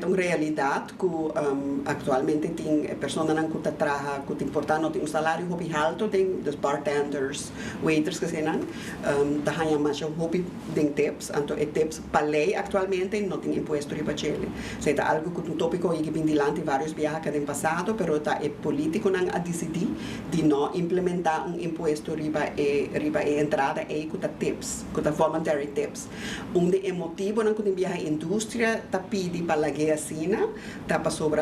uma realidade que atualmente tem pessoas que trabalham, que importante, tem um salário hobby alto, tem dos bartenders, waiters que são, tem mais hobby tem tips, então é tips para lei atualmente não tem imposto riba ele. Se é algo que um tópico que vem dilante vários viajes no passado, pero é político não a decidir de não implementar imposto riba e entrada e que tips, que voluntary tips. Onde é motivo não que a indústria está pedindo para a assina, está para sobre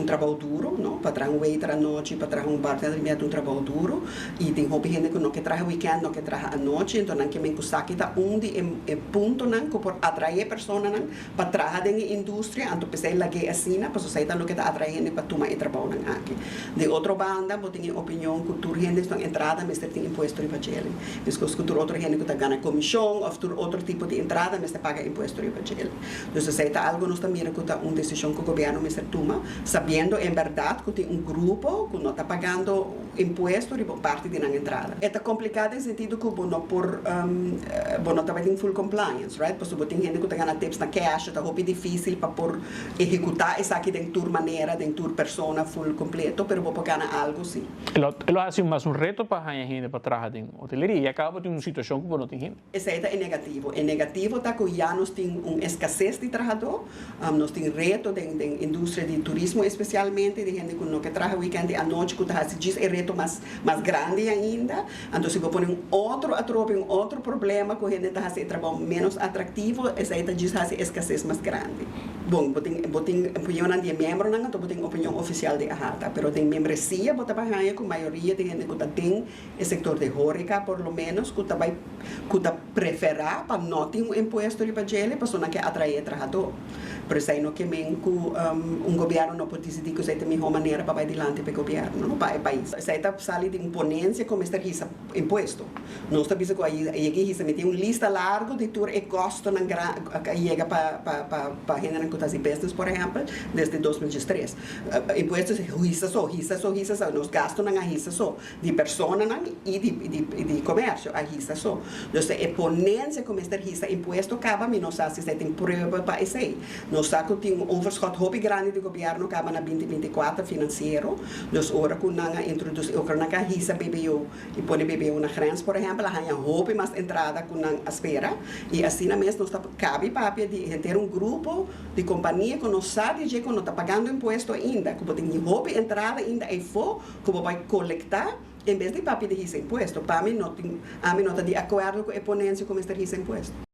trabalho duro, não? Para trazer waiter à noite, para trazer bartender é trabalho duro, e tem hobby gente que não quer trazer weekend, não quer trazer à noite, então não quer que saque está onde é ponto não que por atrair pessoas não para trazer na indústria, então precisa a assina, para sair não que está atraindo para tomar trabalho não aqui. De outra banda, eu tenho opinião que tur gente estão entrada, mas tem imposto riba ele. Mas que tur outra gente que está ganhando comissão, ou tur outro tipo de entrada, mas paga imposto riba ele. Então se está algo nós também que está uma decisão que o governo me toma, sabendo em verdade que tem um grupo que não está pagando imposto riba parte da entrada. É complicado no sentido que não por não está em full compliance, right? Porque tem gente que está ganhando tips na cash, está muito difícil para por executar essa aqui de tour maneira, de tour persona full completo, pero vou ganhar algo sim. Elo hace mais reto para a gente para trabalhar em hoteleria e acaba de uma situação que não tem gente. Essa é negativo. É negativo está que já nós temos uma escassez de trabalhador, nós temos reto da indústria de turismo especialmente, de gente que não quer trabalhar weekend à noite, que está é reto mais grande ainda. Então se vou pôr outro problema que a gente está fazendo trabalho menos atrativo, essa aí está escassez mais grande. Bom, eu tenho opinião de membro, não tenho opinião oficial de AHATA, mas tem membresia, eu trabalho com a maioria de gente que tem o setor de Horeca, por lo menos, que vai preferir para não ter imposto de pagele, para não quer atrair trabalhador. Por isso aí não que governo não pode decidir que isso é a melhor maneira para ir adiante para o governo, não para o país. Isso aí está saindo de imponência como está aqui imposto. Não está dizendo que aí tem uma lista larga de tudo e custo que chega para a gente que está em business, por exemplo, desde 2003. Impostos risa só, nós gastamos na risa só, de pessoas e de comércio, a risa só. Então, a ponência como está risa imposto acaba, mas não sabe se tem prova para isso aí. Nós sabemos que tem overschot hobby grande do governo acaba na 2024 financeiro. Nós ora com nanga introduz o que risa BBO e põe BBO na grens, por exemplo, a ganha hobby mais entrada com a espera e assim mesmo nós cabe papel de ter grupo de companhia que não sabe que não está pagando imposto ainda, que tem hobby entrada ainda e for que vai coletar em vez de papel de risa imposto. Para mim não está de acordo com a ponência como está risa imposto.